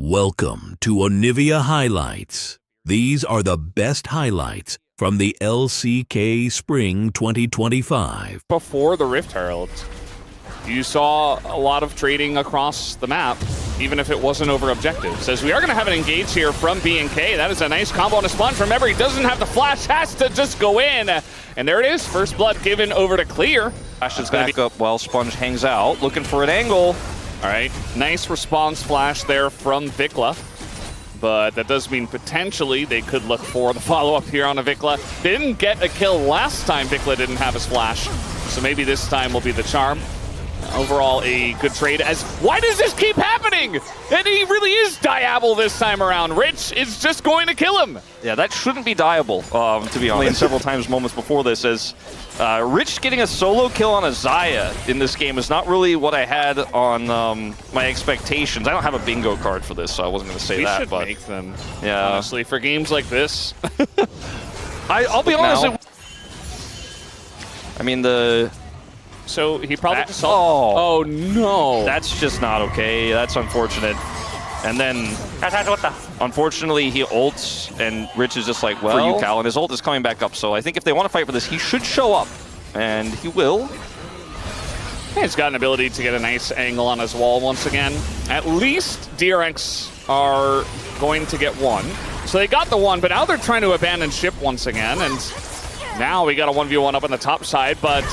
Welcome to Onivia Highlights. These are the best highlights from the LCK Spring 2025. Before the Rift Herald, you saw a lot of trading across the map, even if it wasn't over objectives. As we are going to have an engage here from B&K. That is a nice combo on a Sponge. Remember, he doesn't have the flash, has to just go in. And there it is, first blood given over to Clear. Flash is back up while Sponge hangs out, looking for an angle. All right, nice response flash there from Vikla. But that does mean potentially they could look for the follow-up here on a Vikla. They didn't get a kill last time Vikla didn't have his flash, so maybe this time will be the charm. Overall, a good trade. Why does this keep happening? And he really is Diable this time around. Rich is just going to kill him. Yeah, that shouldn't be Diable, to be honest. Several times moments before this, as Rich getting a solo kill on a Xayah in this game is not really what I had on my expectations. I don't have a bingo card for this, so I wasn't going to say that. We should make them, yeah. Honestly, for games like this. I'll be honest. I mean, So he probably just saw. Oh no! That's just not okay. That's unfortunate. And then, unfortunately, he ults, and Rich is just like, well, for UCal, and his ult is coming back up. So I think if they want to fight for this, he should show up, and he will. He's got an ability to get a nice angle on his wall once again. At least DRX are going to get one. So they got the one, but now they're trying to abandon ship once again, and now we got a 1v1 up on the top side, but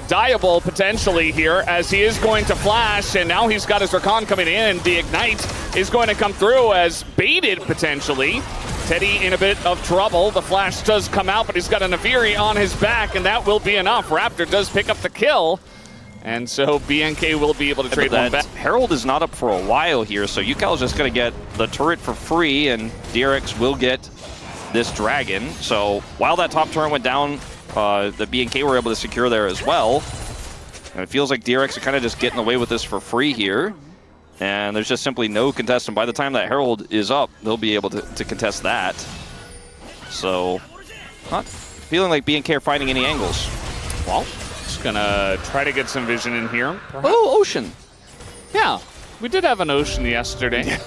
Diable potentially here as he is going to flash, and now he's got his Rakan coming in, and the Ignite is going to come through as baited potentially. Teddy in a bit of trouble. The flash does come out, but he's got a Naviri on his back, and that will be enough. Raptor does pick up the kill, and so BNK will be able to trade one back. Herald is not up for a while here, so UCal is just going to get the turret for free, and DRX will get this dragon. So while that top turret went down, the B&K were able to secure there as well. And it feels like DRX are kind of just getting away with this for free here. And there's just simply no contestant. By the time that Herald is up, they'll be able to contest that. So not feeling like B&K are finding any angles. Well, just gonna try to get some vision in here. Perhaps. Oh, Ocean. Yeah, we did have an Ocean yesterday.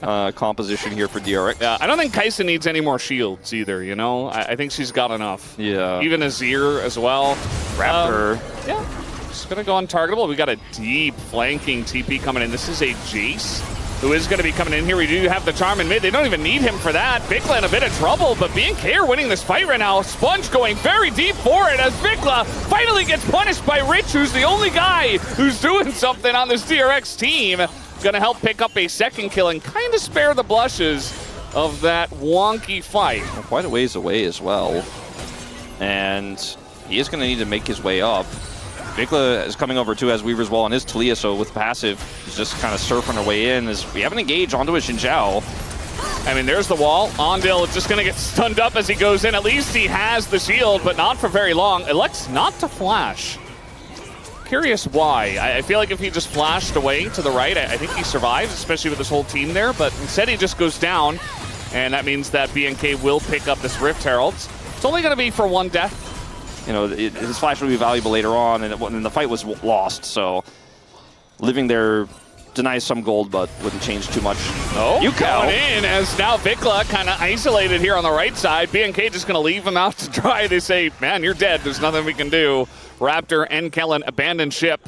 Composition here for DRX. Yeah, I don't think Kaisa needs any more shields either, you know? I think she's got enough. Yeah. Even Azir as well. Raptor. Yeah, just gonna go untargetable. We got a deep flanking TP coming in. This is a Jace who is gonna be coming in here. We do have the charm in mid. They don't even need him for that. Vikla in a bit of trouble, but B&K are winning this fight right now. Sponge going very deep for it as Vikla finally gets punished by Rich, who's the only guy who's doing something on this DRX team. Gonna help pick up a second kill and kind of spare the blushes of that wonky fight. Well, quite a ways away as well. And he is gonna need to make his way up. Vikla is coming over too as Weaver's Wall on his Talia, so with passive, he's just kind of surfing her way in as we have an engage onto a Xin Zhao. I mean, there's the wall. Ondil is just gonna get stunned up as he goes in. At least he has the shield, but not for very long. Elects not to flash. Curious why. I feel like if he just flashed away to the right, I think he survives, especially with his whole team there, but instead he just goes down, and that means that B&K will pick up this Rift Herald. It's only going to be for one death. You know, his flash would be valuable later on, and the fight was lost, so living there denies some gold, but wouldn't change too much. Oh, coming in as now Vikla kind of isolated here on the right side. B&K just going to leave him out to dry. They say, man, you're dead. There's nothing we can do. Raptor and Kellen abandon ship.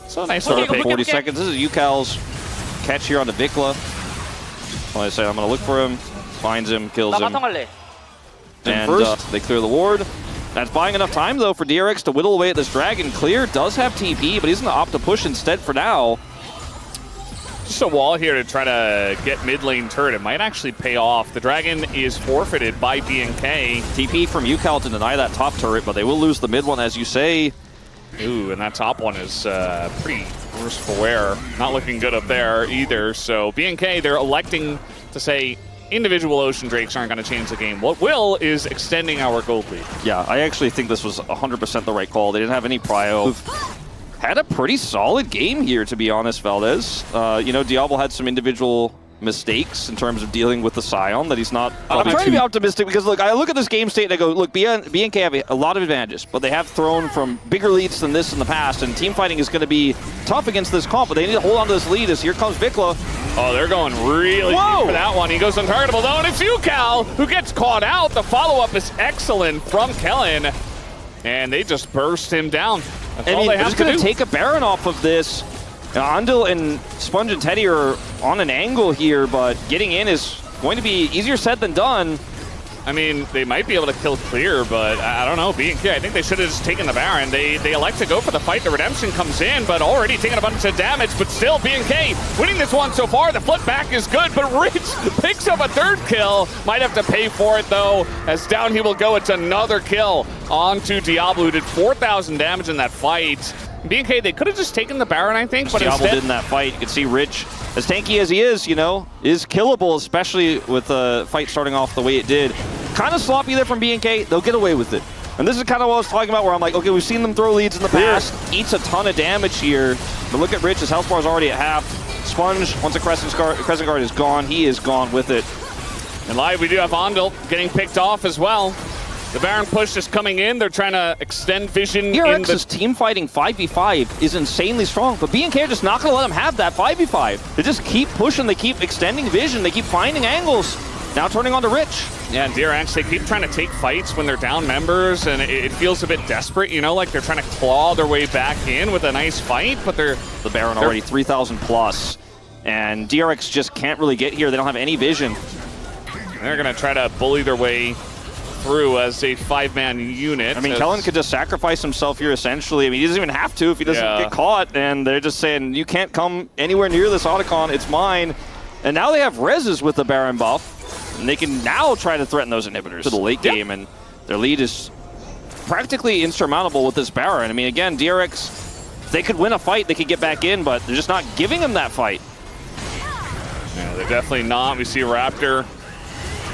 So nice little 40 seconds. This is UCal's catch here on the Vikla. Like I said, I'm going to look for him. Finds him, kills him. And first, they clear the ward. That's buying enough time, though, for DRX to whittle away at this dragon. Clear does have TP, but he's going to opt to push instead for now. Just a wall here to try to get mid lane turret. It might actually pay off. The dragon is forfeited by B&K. TP from UCal to deny that top turret, but they will lose the mid one, as you say. Ooh, and that top one is pretty worse for wear. Not looking good up there either. So B&K, they're electing to say individual Ocean Drakes aren't going to change the game. What will is extending our gold lead. Yeah, I actually think this was 100% the right call. They didn't have any prio. Had a pretty solid game here, to be honest, Valdez. You know, Diable had some individual mistakes in terms of dealing with the Scion that he's not... I'm trying to be optimistic because, look, I look at this game state and I go, look, B&K have a lot of advantages, but they have thrown from bigger leads than this in the past, and team fighting is going to be tough against this comp, but they need to hold on to this lead as here comes Vikla. Oh, they're going really deep for that one. He goes untargetable though, and it's UCal who gets caught out. The follow-up is excellent from Kellen, and they just burst him down. That's all they have to do. They're just going to take a Baron off of this. Andil and Sponge and Teddy are on an angle here, but getting in is going to be easier said than done. I mean, they might be able to kill clear, but I don't know. B&K, I think they should have just taken the Baron. They elect to go for the fight. The redemption comes in, but already taking a bunch of damage. But still, B&K winning this one so far. The flip back is good, but Rich picks up a third kill. Might have to pay for it, though, as down he will go. It's another kill onto Diablo, who did 4,000 damage in that fight. B&K, they could have just taken the Baron, I think, but Diablo instead did in that fight. You can see Rich, as tanky as he is, you know, is killable, especially with the fight starting off the way it did. Kind of sloppy there from B&K. They'll get away with it. And this is kind of what I was talking about, where I'm like, okay, we've seen them throw leads in the past. Eats a ton of damage here. But look at Rich. His health bar is already at half. Sponge, once the Crescent Guard is gone, he is gone with it. And live, we do have Ondel getting picked off as well. The Baron push is coming in. They're trying to extend vision. DRX's team fighting 5v5 is insanely strong, but B&K are just not going to let them have that 5v5. They just keep pushing. They keep extending vision. They keep finding angles. Now turning on to Rich. Yeah, and DRX, they keep trying to take fights when they're down members, and it feels a bit desperate, you know, like they're trying to claw their way back in with a nice fight, but they're... The Baron already 3,000 plus, and DRX just can't really get here. They don't have any vision. They're going to try to bully their way through as a 5-man unit. I mean, Kellen could just sacrifice himself here, essentially. I mean, he doesn't even have to if he doesn't get caught, and they're just saying, you can't come anywhere near this Otacon, it's mine. And now they have Reses with the Baron buff, and they can now try to threaten those inhibitors to the late game, and their lead is practically insurmountable with this Baron. I mean, again, DRX, they could win a fight, they could get back in, but they're just not giving them that fight. Yeah, they're definitely not. We see Raptor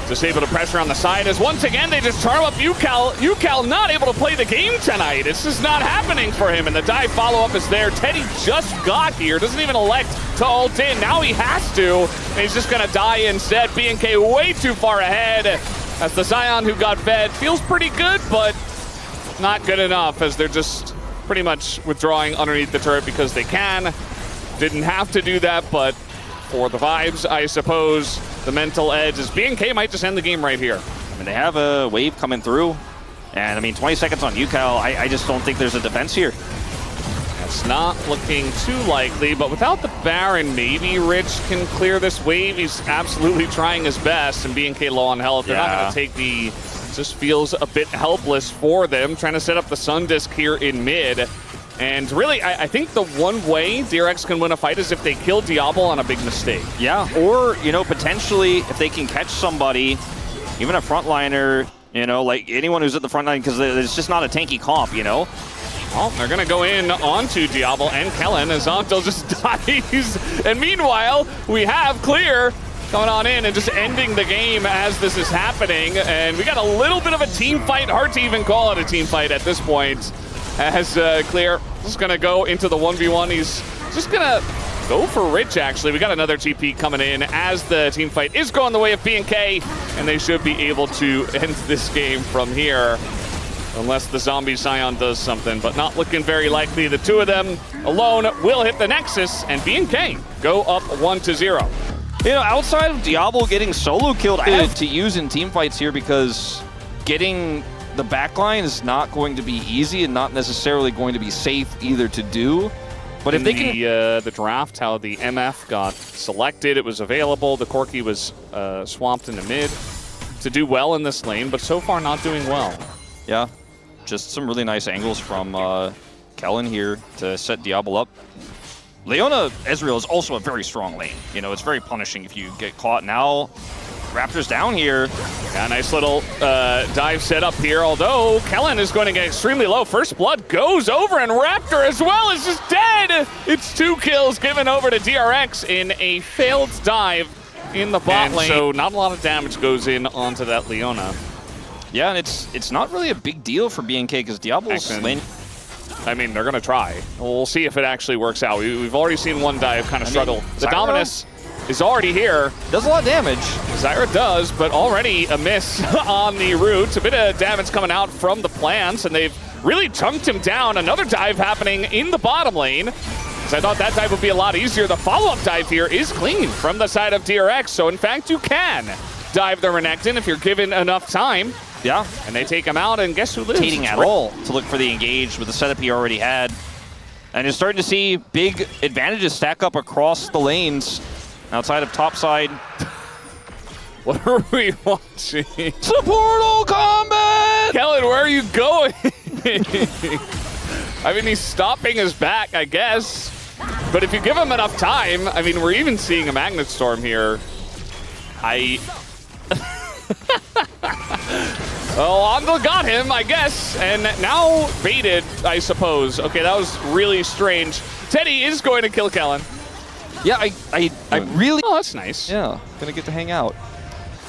just able to pressure on the side as once again they just charm up UCal. UCal not able to play the game tonight. It's just not happening for him, and the dive follow-up is there. Teddy just got here, doesn't even elect to ult in. Now he has to, and he's just gonna die instead. B&K way too far ahead as the Zion who got fed feels pretty good, but not good enough as they're just pretty much withdrawing underneath the turret because they can. Didn't have to do that, but for the vibes, I suppose. The mental edge is B&K might just end the game right here. I mean, they have a wave coming through, and I mean, 20 seconds on UCal, I just don't think there's a defense here. It's not looking too likely, but without the Baron, maybe Rich can clear this wave. He's absolutely trying his best, and B&K low on health. They're not going to take the... Just feels a bit helpless for them, trying to set up the Sun Disc here in mid. And really, I think the one way DRX can win a fight is if they kill Diablo on a big mistake. Yeah, or, you know, potentially if they can catch somebody, even a frontliner, you know, like anyone who's at the front line, because it's just not a tanky comp, you know? Well, they're going to go in onto Diablo and Kellen as Ontel just dies. And meanwhile, we have Clear coming on in and just ending the game as this is happening. And we got a little bit of a team fight. Hard to even call it a team fight at this point. As Clear is going to go into the 1v1. He's just going to go for Rich, actually. We got another TP coming in as the team fight is going the way of B&K, and they should be able to end this game from here. Unless the zombie Scion does something, but not looking very likely. The two of them alone will hit the Nexus, and B&K go up 1-0. You know, outside of Diablo getting solo killed, I have to use in team fights here because getting the backline is not going to be easy and not necessarily going to be safe either to do. But if they can... The draft, how the MF got selected, it was available. The Corki was swamped into mid to do well in this lane, but so far not doing well. Yeah, just some really nice angles from Kellen here to set Diablo up. Leona Ezreal is also a very strong lane. You know, it's very punishing if you get caught. Now, Raptors down here. Yeah, nice little dive set up here, although Kellen is going to get extremely low. First blood goes over, and Raptor as well is just dead. It's 2 kills given over to DRX in a failed dive in the bot lane. So not a lot of damage goes in onto that Leona. Yeah, and it's not really a big deal for B&K because Diablo's lane. I mean, they're going to try. We'll see if it actually works out. We've already seen one dive kind of struggle. The Dominus is already here. Does a lot of damage. Zyra does, but already a miss on the root. A bit of damage coming out from the plants, and they've really chunked him down. Another dive happening in the bottom lane. So I thought that dive would be a lot easier. The follow-up dive here is clean from the side of DRX. So in fact, you can dive the Renekton if you're given enough time. Yeah. And they take him out, and guess who lives? Hesitating at all to look for the engage with the setup he already had. And you're starting to see big advantages stack up across the outside of topside. What are we watching? Supportal combat! Kellen, where are you going? I mean, he's stopping his back, I guess. But if you give him enough time, I mean, we're even seeing a Magnet Storm here. Oh, Andal got him, I guess, and now baited, I suppose. Okay, that was really strange. Teddy is going to kill Kellen. Yeah, I really... Oh, that's nice. Yeah, gonna get to hang out.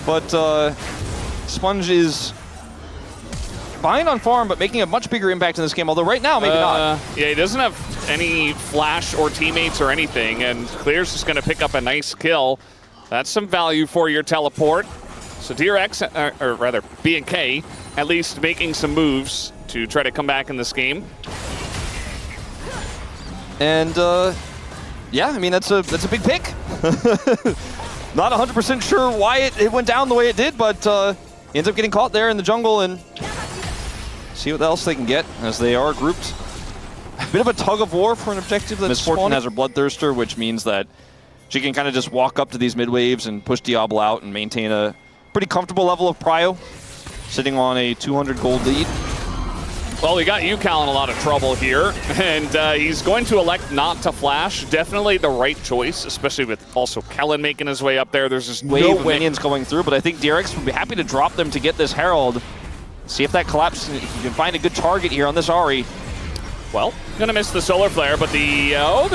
But Sponge is behind on farm, but making a much bigger impact in this game, although right now, maybe not. Yeah, he doesn't have any flash or teammates or anything, and Clear's just gonna pick up a nice kill. That's some value for your teleport. So DRX, or rather B&K, at least making some moves to try to come back in this game. And yeah, I mean, that's a big pick. Not 100% sure why it went down the way it did, but ends up getting caught there in the jungle, and see what else they can get as they are grouped. Bit of a tug of war for an objective that's Misfortune has her Bloodthirster, which means that she can kind of just walk up to these mid waves and push Diablo out and maintain a pretty comfortable level of prio, sitting on a 200 gold lead. Well, we got UCal in a lot of trouble here, and he's going to elect not to flash. Definitely the right choice, especially with also Kellen making his way up there. There's just wave of minions going through, but I think DRX would be happy to drop them to get this Herald. See if that collapses. If you can find a good target here on this Ahri. Well, gonna miss the Solar Flare, but the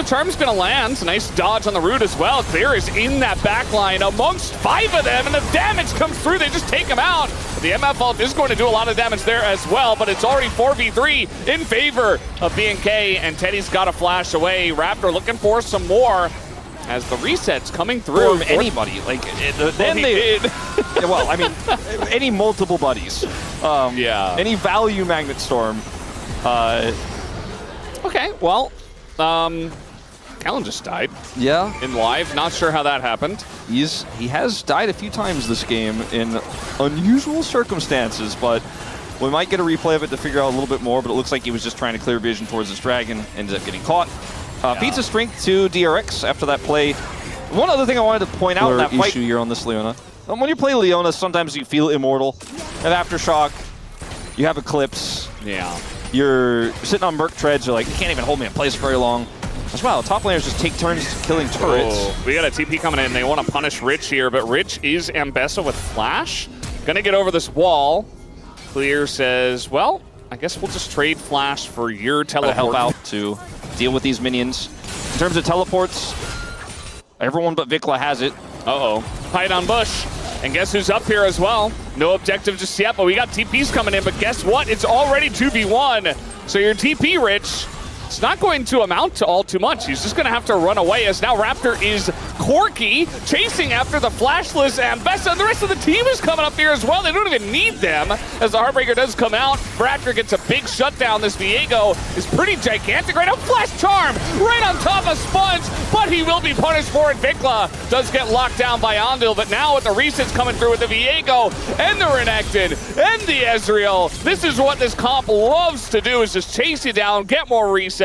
Charm's gonna land. Nice dodge on the root as well. Clear is in that back line amongst 5 of them, and the damage comes through. They just take him out. The MF ult is going to do a lot of damage there as well, but it's already 4v3 in favor of B&K, and Teddy's got to flash away. Raptor looking for some more as the reset's coming through. From anybody. Like, then they did. Well, I mean, any multiple buddies. Yeah. Any value Magnet Storm. Okay, well, Kellen just died. Yeah. In live. Not sure how that happened. He has died a few times this game in unusual circumstances, but we might get a replay of it to figure out a little bit more, but it looks like he was just trying to clear vision towards this dragon, ended up getting caught. Pizza strength to DRX after that play. One other thing I wanted to point out in that fight issue here on this Leona. When you play Leona, sometimes you feel immortal. You have Aftershock, you have Eclipse. Yeah. You're sitting on Merc Treads, you're like, you can't even hold me in place very long. As well, top laners just take turns killing turrets. Oh, we got a TP coming in. They want to punish Rich here, but Rich is Ambessa with Flash. Gonna get over this wall. Clear says, well, I guess we'll just trade Flash for your teleport. Help out to deal with these minions. In terms of teleports, everyone but Vikla has it. Uh-oh. Hide on Bush. And guess who's up here as well? No objective just yet, but we got TPs coming in. But guess what? It's already 2v1. So your TP, Rich, it's not going to amount to all too much. He's just going to have to run away, as now Raptor is Corky chasing after the flashless Ambessa, and the rest of the team is coming up here as well. They don't even need them, as the Heartbreaker does come out. Raptor gets a big shutdown. This Viego is pretty gigantic right now. Flash Charm right on top of Sponge, but he will be punished for it. Vikla does get locked down by Ondil, but now with the resets coming through with the Viego and the Renekton and the Ezreal, this is what this comp loves to do, is just chase you down, get more resets,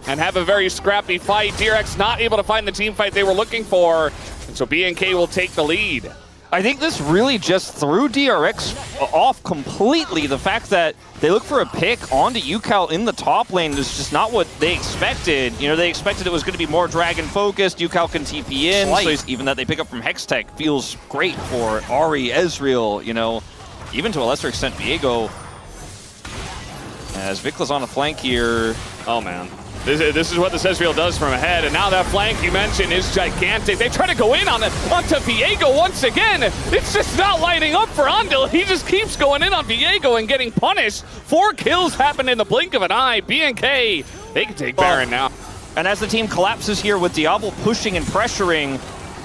and have a very scrappy fight. DRX not able to find the team fight they were looking for, and so B&K will take the lead. I think this really just threw DRX off completely. The fact that they look for a pick onto UCal in the top lane is just not what they expected. You know, they expected it was going to be more dragon focused. UCal can TP in, so even that they pick up from Hextech feels great for Ahri, Ezreal, you know, even to a lesser extent Viego. As Vikla's on the flank here. Oh man. This is what the Ezreal does from ahead, and now that flank you mentioned is gigantic. They try to go in on it onto Viego once again. It's just not lining up for Ondil. He just keeps going in on Viego and getting punished. 4 kills happen in the blink of an eye. B&K, they can take Baron now. And as the team collapses here with Diablo pushing and pressuring,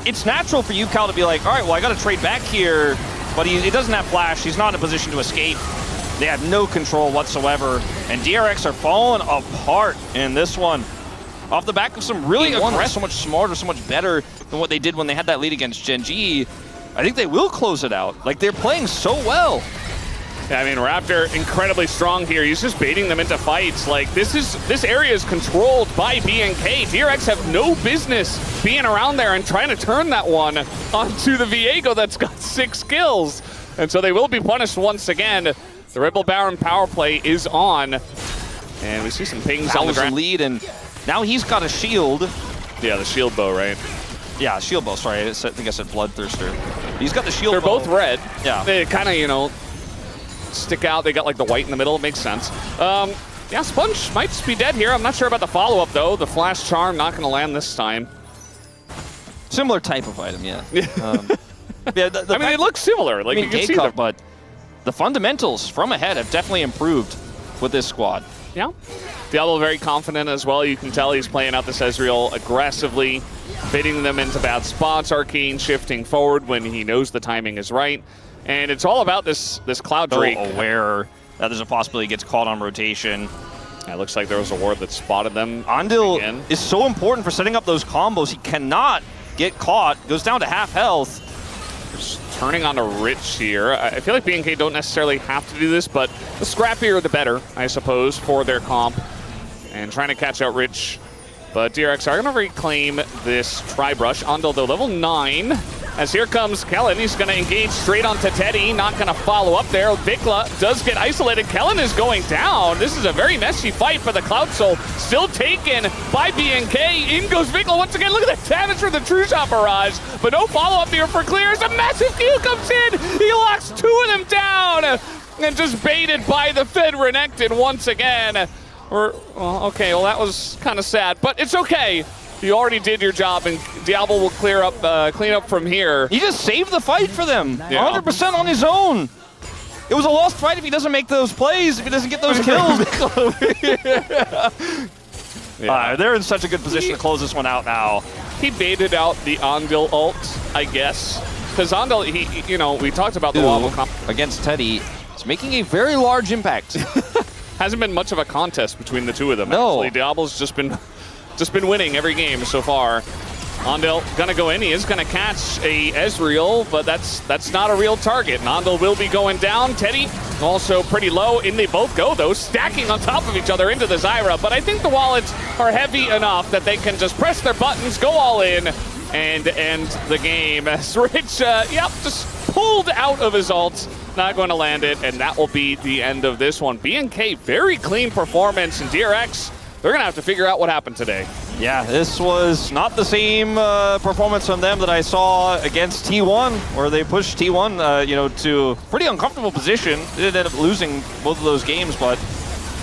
it's natural for UCal to be like, all right, well, I got to trade back here, but he doesn't have flash. He's not in a position to escape. They have no control whatsoever, and DRX are falling apart in this one. off the back of some really aggressive, so much smarter, so much better than what they did when they had that lead against Gen G. I think they will close it out. Like, they're playing so well. Yeah, I mean, Raptor incredibly strong here. He's just baiting them into fights. Like, this area is controlled by BNK. DRX have no business being around there and trying to turn that one onto the Viego that's got 6 kills. And so they will be punished once again. The Rebel Baron power play is on. And we see some pings on the ground. Lead, and now he's got a shield. Yeah, the shield bow, right? Yeah, shield bow, sorry. I think I said Bloodthirster. He's got the shield bow. They're both red. Yeah. They kind of, you know, stick out. They got like the white in the middle. It makes sense. Yeah, Sponge might just be dead here. I'm not sure about the follow-up, though. The Flash Charm not going to land this time. Similar type of item, yeah. Yeah, I mean, they look similar. Like, you can see them. But the fundamentals from ahead have definitely improved with this squad. Yeah. Diablo very confident as well. You can tell he's playing out this Ezreal aggressively, fitting them into bad spots. Arcane shifting forward when he knows the timing is right. And it's all about this Cloud Drake. So aware that there's a possibility he gets caught on rotation. Yeah, it looks like there was a ward that spotted them. Andil is so important for setting up those combos. He cannot get caught. Goes down to half health. Just turning on a Rich here. I feel like BNK don't necessarily have to do this, but the scrappier the better, I suppose, for their comp. And trying to catch out Rich. But DRX are going to reclaim this Tri-Brush. Andil, though, level 9. As here comes Kellen, he's going to engage straight onto Teddy, not going to follow up there. Vikla does get isolated. Kellen is going down. This is a very messy fight for the Cloud Soul. Still taken by BNK. In goes Vikla once again. Look at the damage for the True Shot Barrage. But no follow-up here for Clear as a massive Q comes in. He locks 2 of them down. And just baited by the Fed Renekton once again. Well, okay, well, that was kind of sad. But it's okay. You already did your job, and Diablo will clean up from here. He just saved the fight for them, yeah. 100% on his own. It was a lost fight if he doesn't make those plays, if he doesn't get those kills. Yeah. They're in such a good position to close this one out now. He baited out the Andil ult, I guess. Because Andil, you know, we talked about the wobble comp. Against Teddy, it's making a very large impact. Hasn't been much of a contest between the two of them, no. Actually. Diablo's just been winning every game so far. Andil gonna go in. He is gonna catch a Ezreal, but that's not a real target. And Andil will be going down. Teddy also pretty low. In they both go, though, stacking on top of each other into the Zyra. But I think the wallets are heavy enough that they can just press their buttons, go all in, and end the game. As Rich, just pulled out of his ult. Not going to land it, and that will be the end of this one. BNK, very clean performance, and DRX, they're going to have to figure out what happened today. Yeah, this was not the same performance from them that I saw against T1, where they pushed T1, to a pretty uncomfortable position. They ended up losing both of those games, but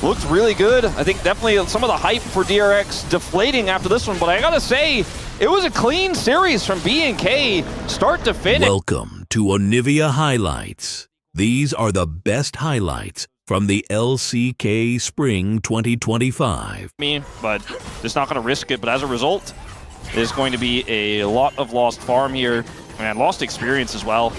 looked really good. I think definitely some of the hype for DRX deflating after this one, but I gotta say, it was a clean series from BNK, start to finish. Welcome to Onivia Highlights. These are the best highlights from the LCK Spring 2025. But just not going to risk it. But as a result, there's going to be a lot of lost farm here and lost experience as well.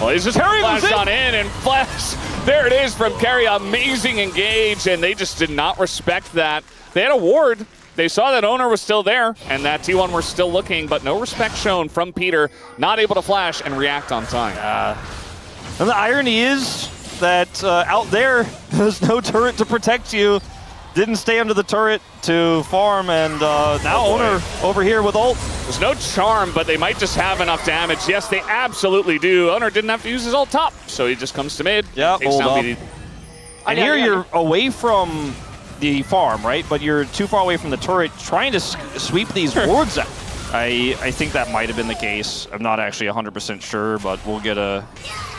Well, he's just flashed on in and flash. There it is from Carry. Amazing engage, and they just did not respect that. They had a ward. They saw that Owner was still there, and that T1 were still looking, but no respect shown from Peter. Not able to flash and react on time. And the irony is that out there's no turret to protect you. Didn't stay under the turret to farm, and now Owner over here with ult. There's no charm, but they might just have enough damage. Yes, they absolutely do. Owner didn't have to use his ult top, so he just comes to mid. Yeah, hold up. And here you're away from the farm, right? But you're too far away from the turret, trying to sweep these wards out. I think that might have been the case. I'm not actually 100% sure, but we'll get a...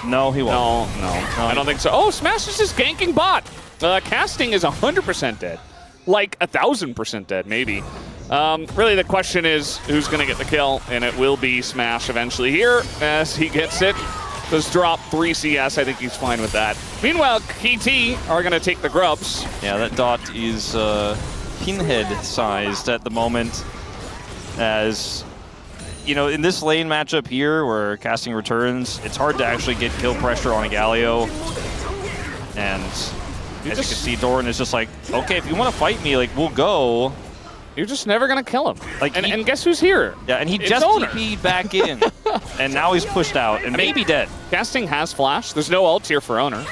No, he won't. No, I don't think so. Oh, Smash is just ganking bot. Casting is 100% dead. Like 1,000% dead, maybe. Really, the question is who's going to get the kill, and it will be Smash eventually here as he gets it. Does drop 3 CS. I think he's fine with that. Meanwhile, KT are going to take the grubs. Yeah, that dot is pinhead-sized at the moment. As, in this lane matchup here where casting returns, it's hard to actually get kill pressure on a Galio. And as you can see, Doran is just like, okay, if you want to fight me, like, we'll go. You're just never going to kill him. Like and guess who's here? Yeah, and he It's just Owner. TP'd back in, and now he's pushed out and maybe dead. Casting has flash. There's no ult here for Owner.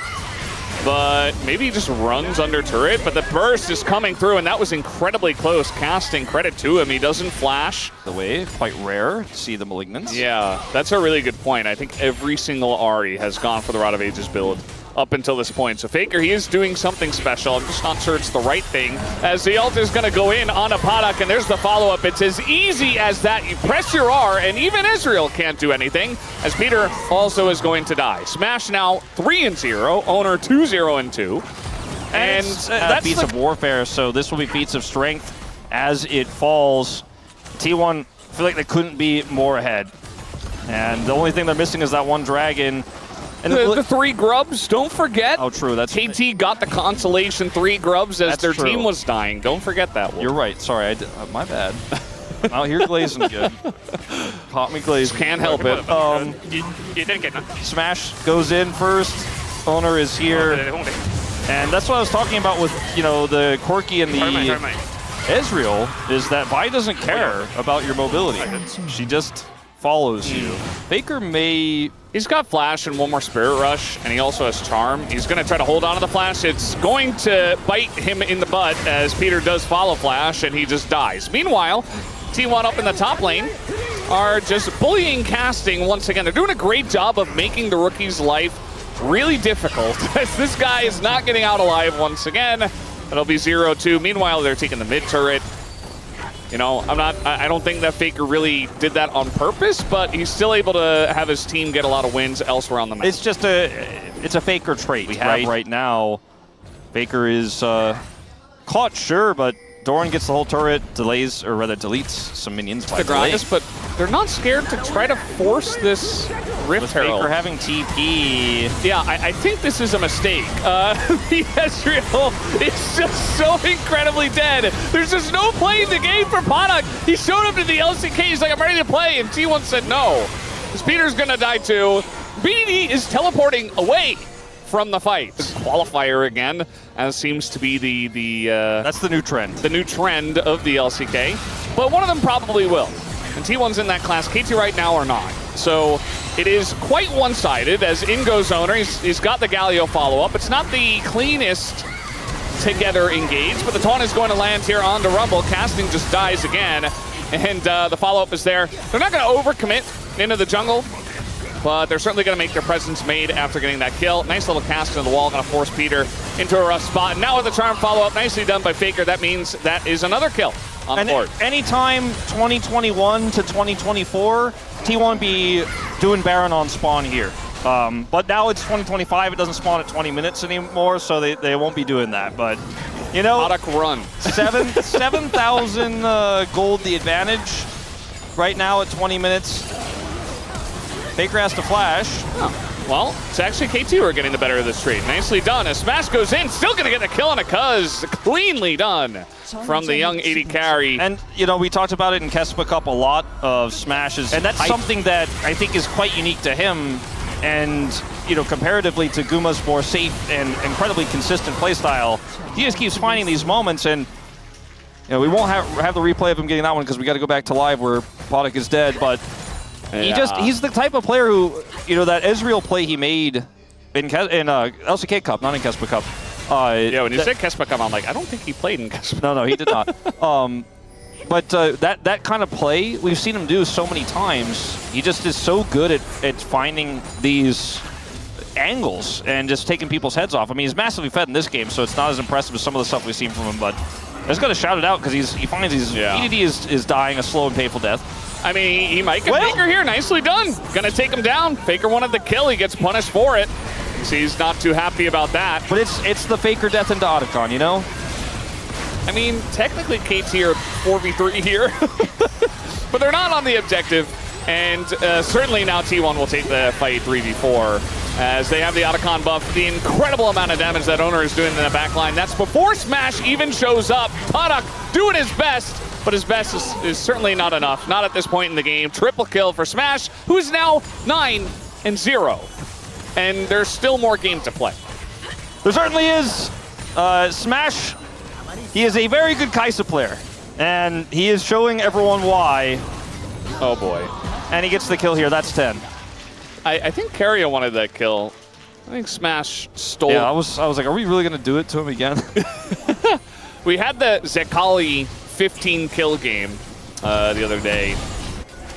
But maybe he just runs under turret, but the burst is coming through, and that was incredibly close. Casting, credit to him, he doesn't flash. The way, quite rare to see the Malignants. Yeah, that's a really good point. I think every single Ahri has gone for the Rod of Ages build up until this point. So Faker, he is doing something special. I'm just not sure it's the right thing, as the ult is going to go in on a Padak, and there's the follow-up. It's as easy as that. You press your R, and even Israel can't do anything, as Peter also is going to die. Smash now 3-0, Owner 2-0-2. And that's Feats of Warfare, so this will be Feats of Strength as it falls. T1, I feel like they couldn't be more ahead. And the only thing they're missing is that one dragon. And the 3 grubs, don't forget. Oh, true. That's KT got the consolation 3 grubs as their true. team was dying. Don't forget that one. You're right. Sorry, my bad. I'm out here glazing good. Caught me glazing. Can't help it. You didn't get nothing. Smash goes in first. Owner is here. And that's what I was talking about with, the Corki and the Ezreal, is that Vi doesn't care about your mobility. She just follows you. Faker may... He's got Flash and one more Spirit Rush, and he also has Charm. He's going to try to hold on to the Flash. It's going to bite him in the butt as Peter does follow Flash, and he just dies. Meanwhile, T1 up in the top lane are just bullying Casting once again. They're doing a great job of making the rookie's life really difficult, as this guy is not getting out alive once again. It'll be 0-2. Meanwhile, they're taking the mid turret. I don't think that Faker really did that on purpose, but he's still able to have his team get a lot of wins elsewhere on the map. It's just it's a Faker trait we have right now. Faker is caught, sure, but Doran gets the whole turret, deletes some minions by Gragas, but they're not scared to try to force this Rift Herald. Faker having TP. Yeah, I think this is a mistake. The Ezreal is just so incredibly dead. There's just no play in the game for Padak. He showed up to the LCK, he's like, I'm ready to play, and T1 said no. Because Peter's gonna die too. BDD is teleporting away from the fight. Qualifier again, as seems to be the that's the new trend. The new trend of the LCK. But one of them probably will. And T1's in that class. KT right now are not. So it is quite one-sided, as in goes Owner. He's got the Galio follow-up. It's not the cleanest together engage, but the taunt is going to land here onto Rumble. Casting just dies again, and the follow-up is there. They're not going to overcommit into the jungle, but they're certainly going to make their presence made after getting that kill. Nice little cast into the wall, going to force Peter into a rough spot. And now with the charm follow-up, nicely done by Faker. That means that is another kill on the board. Anytime 2021 to 2024, T1 be doing Baron on spawn here. But now it's 2025, it doesn't spawn at 20 minutes anymore, so they won't be doing that. But, Padak run. 7,000 gold the advantage right now at 20 minutes. Faker has to flash. Oh, well, it's actually KT who are getting the better of this trade. Nicely done. A smash goes in, still going to get the kill on a Cuz. Cleanly done from the young 80 carry. And, we talked about it in Kespa Cup a lot of smashes. And that's something that I think is quite unique to him. And, comparatively to Guma's more safe and incredibly consistent playstyle, he just keeps finding these moments. And, we won't have the replay of him getting that one because we got to go back to live where Padak is dead. But he's the type of player who, that Ezreal play he made in LCK Cup, not in Kespa Cup. When you said Kespa Cup, I'm like, I don't think he played in Kespa. No, he did not. But that kind of play, we've seen him do so many times. He just is so good at finding these angles and just taking people's heads off. I mean, he's massively fed in this game, so it's not as impressive as some of the stuff we've seen from him, but I just got to shout it out because he finds EDD is dying a slow and painful death. I mean, he might get Faker here. Nicely done. Gonna take him down. Faker wanted the kill. He gets punished for it. So he's not too happy about that. But it's the Faker death into Otacon, I mean, technically KT are 4v3 here. But they're not on the objective. And certainly now T1 will take the fight 3v4 as they have the Otacon buff. The incredible amount of damage that Owner is doing in the backline. That's before Smash even shows up. Padak doing his best. But his best is certainly not enough. Not at this point in the game. Triple kill for Smash, who is now 9-0. And there's still more game to play. There certainly is. Smash, he is a very good Kai'Sa player. And he is showing everyone why. Oh boy. And he gets the kill here. That's 10. I think Carrier wanted that kill. I think Smash stole. Yeah, I was like, are we really going to do it to him again? We had the Zekali 15 kill game the other day.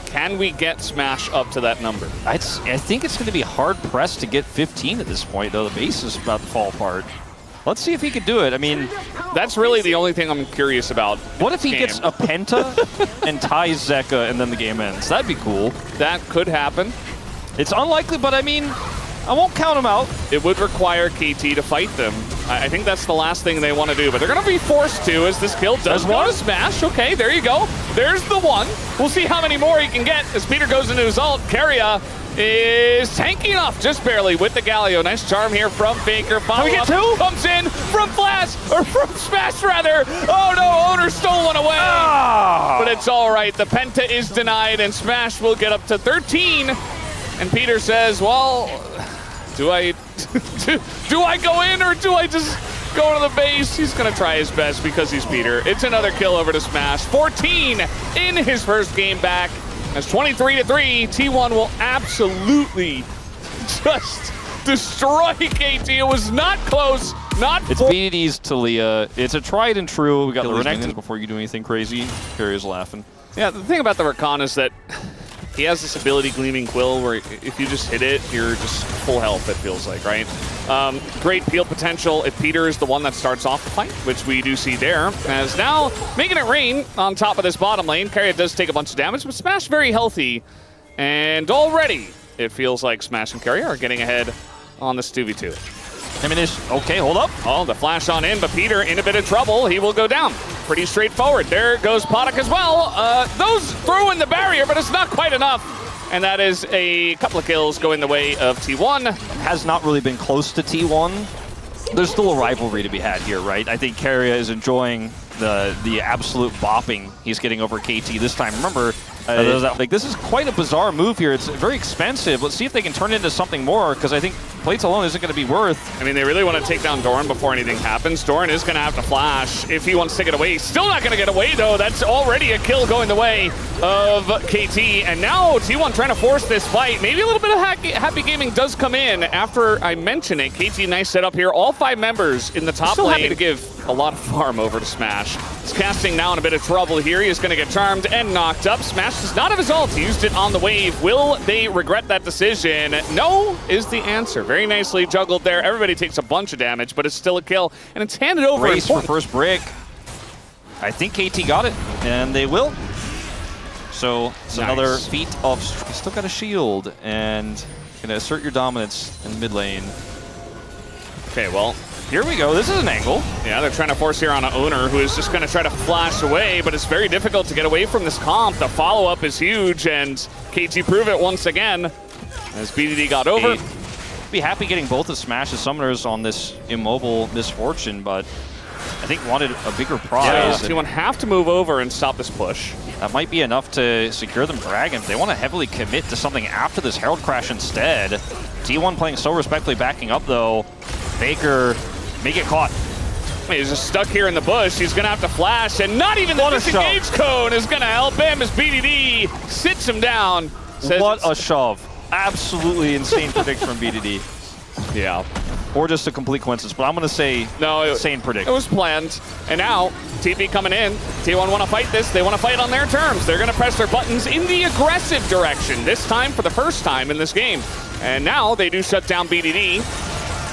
Can we get Smash up to that number? I think it's going to be hard pressed to get 15 at this point, though. The base is about to fall apart. Let's see if he could do it. I mean, that's really the only thing I'm curious about. What if he gets a penta and ties Zeka and then the game ends? That'd be cool. That could happen. It's unlikely, but I mean, I won't count him out. It would require KT to fight them. I think that's the last thing they want to do, but they're going to be forced to as this kill does go to Smash. Okay, there you go. There's the one. We'll see how many more he can get as Peter goes into his ult. Carrier is tanky enough, just barely, with the Galio. Nice charm here from Faker. Follow-up comes in from Flash, or from Smash, rather. Oh no, Owner stole one away. Oh. But it's all right. The Penta is denied, and Smash will get up to 13. And Peter says, well, do I go in or do I just go to the base? He's going to try his best because he's Peter. It's another kill over to Smash. 14 in his first game back. That's 23-3. T1 will absolutely just destroy KT. It was not close. It's BDD's Talia. It's a tried and true. We got the Renekton before you do anything crazy. Carrier's laughing. Yeah, the thing about the Rakan is that he has this ability, Gleaming Quill, where if you just hit it, you're just full health, it feels like, right? Great peel potential if Peter is the one that starts off the fight, which we do see there. As now making it rain on top of this bottom lane. Carrier does take a bunch of damage, but Smash very healthy. And already it feels like Smash and Carrier are getting ahead on this 2v2. I mean, okay, hold up. Oh, the flash on in, but Peter in a bit of trouble. He will go down. Pretty straightforward. There goes Podak as well. Those throw in the barrier, but it's not quite enough. And that is a couple of kills going the way of T1. Has not really been close to T1. There's still a rivalry to be had here, right? I think Carrier is enjoying the absolute bopping he's getting over KT this time. Remember, like this is quite a bizarre move here. It's very expensive. Let's see if they can turn it into something more, because I think plates alone isn't going to be worth. I mean, they really want to take down Doran before anything happens. Doran is going to have to flash if he wants to get away. Still not going to get away, though. That's already a kill going the way of KT. And now T1 trying to force this fight. Maybe a little bit of happy gaming does come in after I mention it. KT, nice setup here. All 5 members in the top lane. Happy to give a lot of farm over to Smash. He's casting now in a bit of trouble here. He's going to get charmed and knocked up. Smash does not have his ult. He used it on the wave. Will they regret that decision? No is the answer. Very nicely juggled there. Everybody takes a bunch of damage, but it's still a kill, and it's handed over. Race for first break. I think KT got it, and they will. So it's another feat of... You still got a shield, and going to assert your dominance in mid lane. Okay, well, here we go. This is an angle. Yeah, they're trying to force here on an Owner who is just going to try to flash away, but it's very difficult to get away from this comp. The follow-up is huge, and KT prove it once again as BDD got over. Be happy getting both of Smash's summoners on this immobile misfortune, but I think wanted a bigger prize. Yeah, T1 have to move over and stop this push. That might be enough to secure them Dragons. They want to heavily commit to something after this Herald Crash instead. T1 playing so respectfully, backing up though. Faker may get caught. He's just stuck here in the bush. He's going to have to flash, and not even the disengage cone is going to help him as BDD sits him down. What a shove. Absolutely insane predict from BDD. Yeah. Or just a complete coincidence, but I'm going to say insane predict. It was planned. And now, TP coming in. T1 want to fight this. They want to fight on their terms. They're going to press their buttons in the aggressive direction, this time for the first time in this game. And now they do shut down BDD.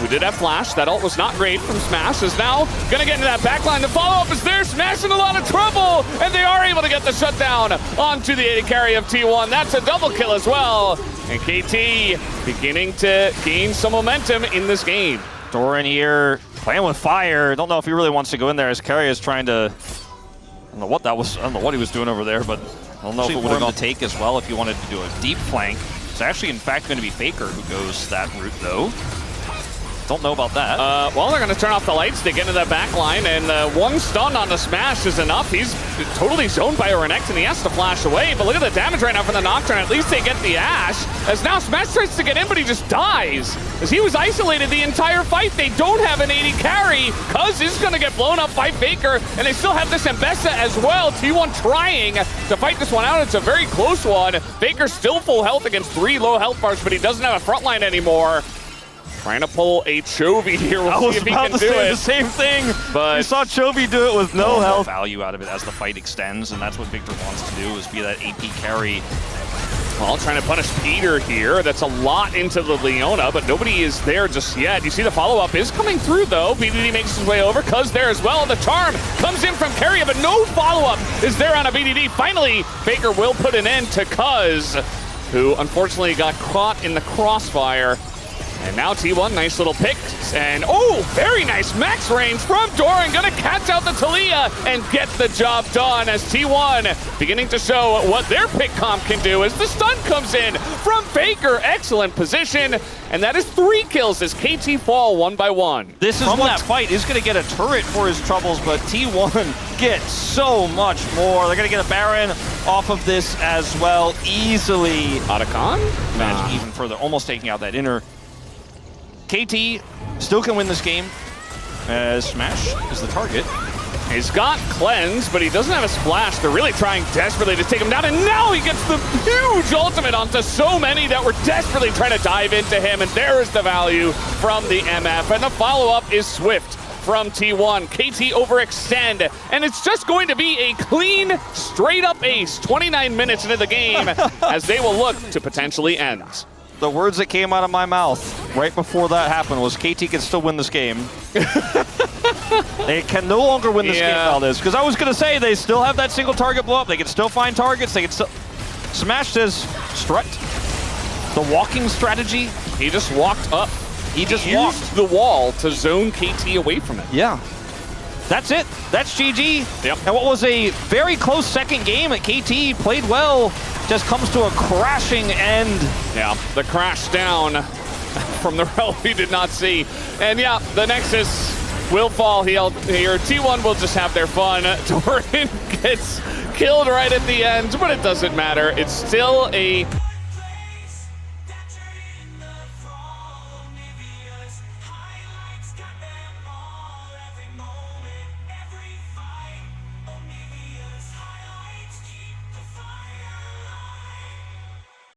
We did have flash. That ult was not great from Smash. Is now going to get into that backline. The follow-up is there. Smash in a lot of trouble. And they are able to get the shutdown onto the AD carry of T1. That's a double kill as well. And KT beginning to gain some momentum in this game. Doran here playing with fire. Don't know if he really wants to go in there as Carrier is trying to... I don't know what that was. I don't know what he was doing over there, but I don't know if it would have gone to take as well if you wanted to do a deep flank. It's actually, in fact, going to be Faker who goes that route, though. Don't know about that. Well, they're going to turn off the lights. They get into the back line, and one stun on the smash is enough. He's totally zoned by Renekton, and he has to flash away. But look at the damage right now from the Nocturne. At least they get the Ashe. As now Smash tries to get in, but he just dies. As he was isolated the entire fight, they don't have an 80 carry. Cuz is going to get blown up by Faker, and they still have this Mbessa as well. T1 trying to fight this one out. It's a very close one. Faker still full health against 3 low health bars, but he doesn't have a front line anymore. Trying to pull a Chovy here. We'll see if he can do it. The same thing. But we saw Chovy do it with no health. Value out of it as the fight extends, and that's what Victor wants to do, is be that AP carry. Well, trying to punish Peter here. That's a lot into the Leona, but nobody is there just yet. You see the follow-up is coming through, though. BDD makes his way over. Cuz there as well. The charm comes in from Carrier, but no follow-up is there on a BDD. Finally, Faker will put an end to Cuz, who unfortunately got caught in the crossfire. And now T1, nice little pick. And oh, very nice max range from Doran. Gonna catch out the Talia and get the job done as T1 beginning to show what their pick comp can do as the stun comes in from Faker. Excellent position. And that is 3 kills as KT fall 1 by 1. This is that fight is going to get a turret for his troubles, but T1 gets so much more. They're going to get a Baron off of this as well, easily. Otacon? Managed even further, almost taking out that inner. KT still can win this game as Smash is the target. He's got Cleanse, but he doesn't have a splash. They're really trying desperately to take him down, and now he gets the huge ultimate onto so many that were desperately trying to dive into him, and there is the value from the MF. And the follow-up is swift from T1. KT overextend, and it's just going to be a clean, straight-up ace 29 minutes into the game as they will look to potentially end. The words that came out of my mouth right before that happened was KT can still win this game. They can no longer win this game now, because I was going to say they still have that single target blow up. They can still find targets. They can still... Smash says strut. The walking strategy. He just walked up. He just used the wall to zone KT away from it. Yeah. That's it. That's GG. Yep. And what was a very close second game at KT, played well, just comes to a crashing end. Yeah, the crash down from the realm we did not see. And yeah, the Nexus will fall here. T1 will just have their fun. Doran gets killed right at the end, but it doesn't matter. It's still a